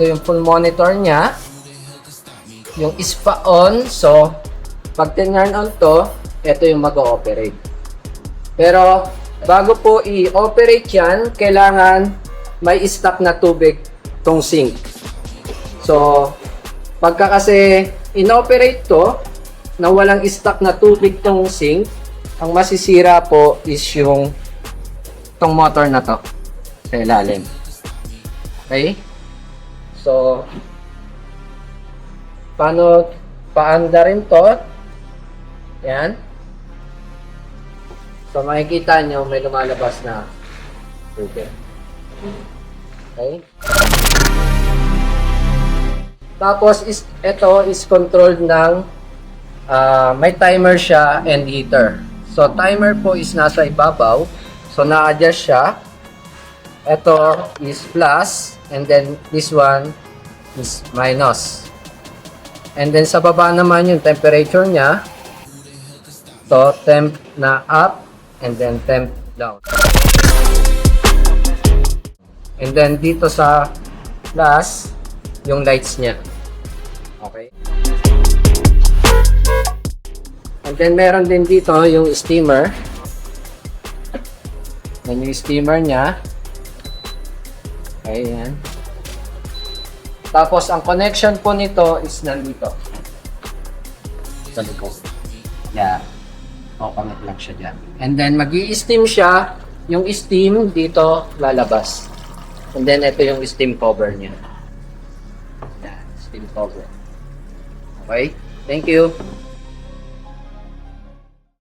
ito yung full monitor niya. Yung ISPA on. So, pag tinurn on to, ito yung mag-ooperate. Pero, bago po i-operate yan, kailangan may stock na tubig tong sink. So, pagka kasi inoperate to, na walang stock na tubig tong sink, ang masisira po is yung tong motor na to sa ilalim. Okay? So, paanda rin to. Yan. So, makikita nyo may lumalabas na tubig. Okay? Tapos, ito is controlled ng may timer siya and heater. So, timer po is nasa ibabaw. So, na-adjust siya. Ito is plus. And then, this one is minus. And then, sa baba naman yung temperature niya. So, temp na up. And then, temp down. And then, dito sa plus, yung lights niya. Okay. And then, meron din dito yung steamer. Yan yung steamer niya. Okay, yan. Tapos, ang connection po nito is nandito. Sa likod. Yeah. O-connect lang siya dyan. And then, mag-i-steam siya. Yung steam dito lalabas. And then, ito yung steam cover niya. Yan, steam cover. Okay? Thank you.